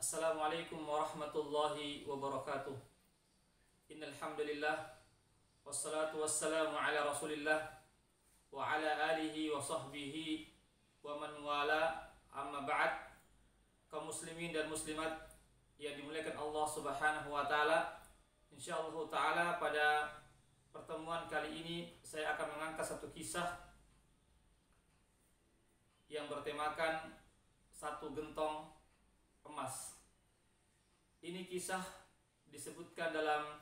Assalamualaikum warahmatullahi wabarakatuh. Innal hamdalillah wassalatu wassalamu ala Rasulillah wa ala alihi wa sahbihi wa man wala, amma ba'd. Kaum muslimin dan muslimat yang dimuliakan Allah Subhanahu wa taala. Insyaallah taala pada pertemuan kali ini saya akan mengangkat satu kisah yang bertemakan satu gentong emas. Ini kisah disebutkan dalam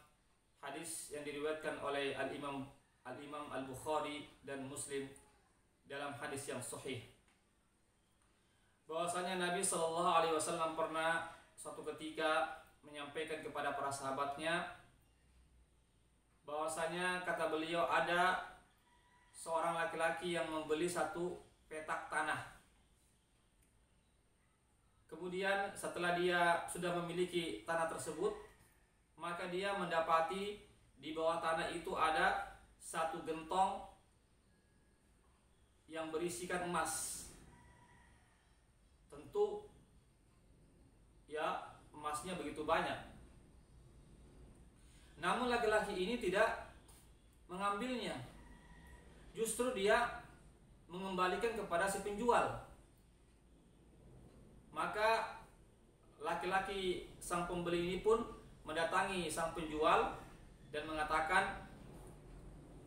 hadis yang diriwayatkan oleh Al-Imam Al-Bukhari dan Muslim dalam hadis yang sahih, bahwasanya Nabi Shallallahu Alaihi Wasallam pernah suatu ketika menyampaikan kepada para sahabatnya bahwasanya, kata beliau, ada seorang laki-laki yang membeli satu petak tanah. Kemudian setelah dia sudah memiliki tanah tersebut, maka dia mendapati di bawah tanah itu ada satu gentong yang berisikan emas. Tentu ya emasnya begitu banyak. Namun laki-laki ini tidak mengambilnya. Justru dia mengembalikan kepada si penjual. Maka laki-laki sang pembeli ini pun mendatangi sang penjual dan mengatakan,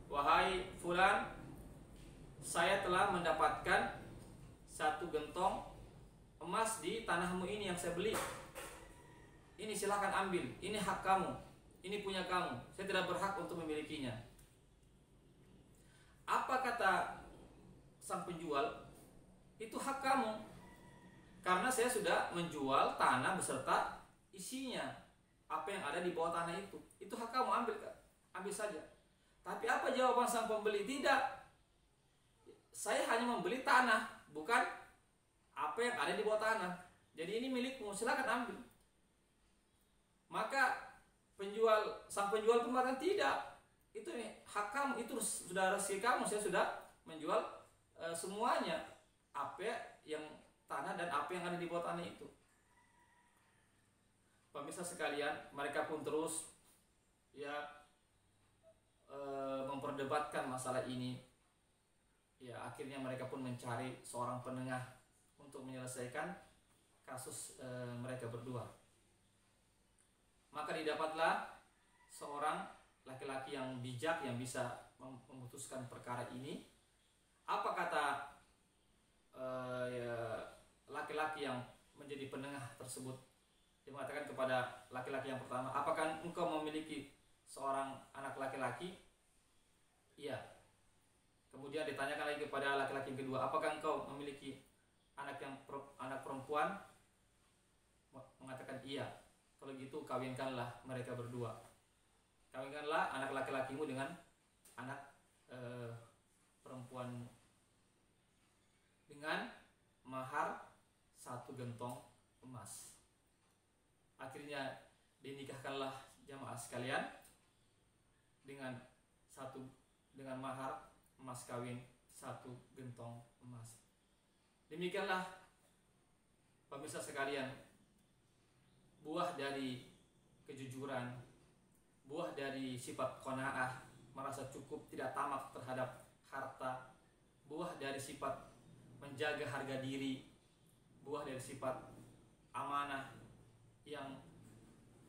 "Wahai fulan, saya telah mendapatkan satu gentong emas di tanahmu ini yang saya beli. Ini silakan ambil, ini hak kamu, ini punya kamu. Saya tidak berhak untuk memilikinya." Apa kata sang penjual? Itu hak kamu, karena saya sudah menjual tanah beserta isinya, apa yang ada di bawah tanah itu hak kamu, ambil saja. Tapi apa jawaban sang pembeli? Tidak, saya hanya membeli tanah, bukan apa yang ada di bawah tanah. Jadi ini milikmu, silakan ambil. Maka sang penjual pun mengatakan, tidak, itu hak kamu, itu sudah rezeki kamu, saya sudah menjual semuanya, apa yang tanah dan apa yang ada di bawah tanah itu. Pemirsa sekalian, mereka pun terus memperdebatkan masalah ini. Akhirnya mereka pun mencari seorang penengah untuk menyelesaikan kasus mereka berdua. Maka didapatlah seorang laki-laki yang bijak yang bisa memutuskan perkara ini. Apa kata laki-laki yang menjadi penengah tersebut? Dia mengatakan kepada laki-laki yang pertama, "Apakah engkau memiliki seorang anak laki-laki?" Iya. Kemudian ditanyakan lagi kepada laki-laki yang kedua, "Apakah engkau memiliki anak perempuan?" Mengatakan iya. "Kalau gitu kawinkanlah mereka berdua. Kawinkanlah anak laki-lakimu dengan anak perempuanmu dengan mahar satu gentong emas." Akhirnya dinikahkanlah jamaah sekalian dengan mahar emas kawin satu gentong emas. Demikianlah pemirsa sekalian, buah dari kejujuran, buah dari sifat qanaah, merasa cukup, tidak tamak terhadap harta, buah dari sifat menjaga harga diri, buah dari sifat amanah yang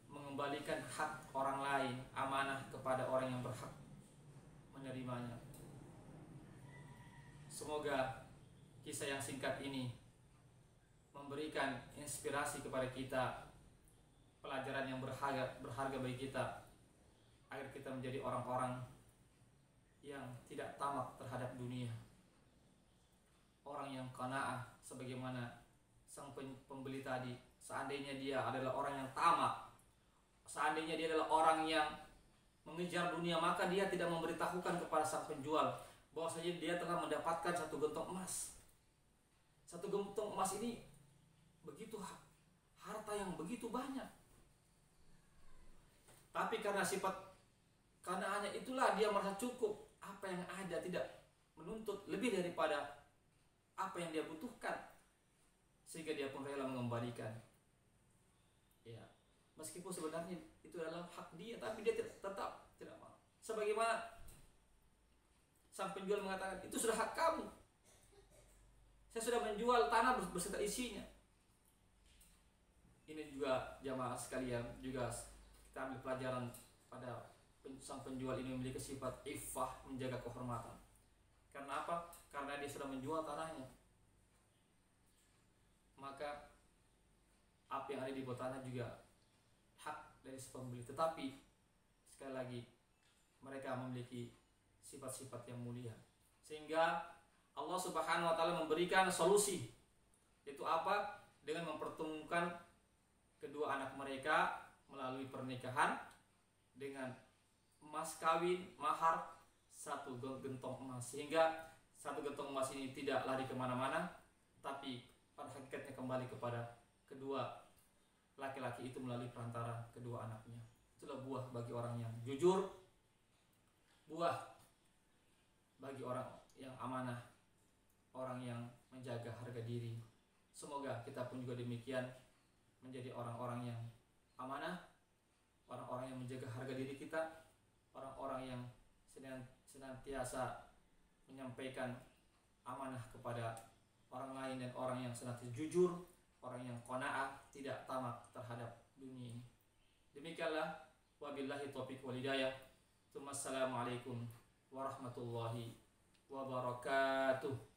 mengembalikan hak orang lain, amanah kepada orang yang berhak menerimanya. Semoga kisah yang singkat ini memberikan inspirasi kepada kita, pelajaran yang berharga bagi kita, agar kita menjadi orang-orang yang tidak tamak terhadap dunia, orang yang qanaah sebagaimana sang pembeli tadi. Seandainya dia adalah orang yang tamak, seandainya dia adalah orang yang mengejar dunia, maka dia tidak memberitahukan kepada sang penjual bahwasanya dia telah mendapatkan satu gentong emas. Satu gentong emas ini begitu harta yang begitu banyak. Tapi karena sifat kanaannya itulah dia merasa cukup, apa yang ada, tidak menuntut lebih daripada apa yang dia butuhkan, sehingga dia pun rela mengembalikan. meskipun sebenarnya itu adalah hak dia, tapi dia tetap tidak mau. Sebagaimana sang penjual mengatakan, itu sudah hak kamu, saya sudah menjual tanah beserta isinya. Ini juga jamaah sekalian, juga kita ambil pelajaran pada sang penjual ini memiliki sifat iffah, menjaga kehormatan. Karena apa? Karena dia sudah menjual tanahnya. Maka apa yang ada di bawah tanah juga hak dari si pembeli. Tetapi sekali lagi, mereka memiliki sifat-sifat yang mulia, sehingga Allah Subhanahu wa taala memberikan solusi, yaitu apa? Dengan mempertemukan kedua anak mereka melalui pernikahan dengan emas kawin, mahar 1 gentong emas, sehingga 1 gentong emas ini tidak lari kemana-mana, tapi pada hakikatnya kembali kepada kedua laki-laki itu melalui perantara kedua anaknya. Itulah buah bagi orang yang jujur, buah bagi orang yang amanah, orang yang menjaga harga diri. Semoga kita pun juga demikian, menjadi orang-orang yang amanah, orang-orang yang menjaga harga diri kita, orang-orang yang senantiasa menyampaikan amanah kepada orang lain, dan orang yang senantiasa jujur, orang yang qanaah, tidak tamak terhadap dunia ini. Demikianlah, wabillahi taufiq wal hidayah. Assalamualaikum warahmatullahi wabarakatuh.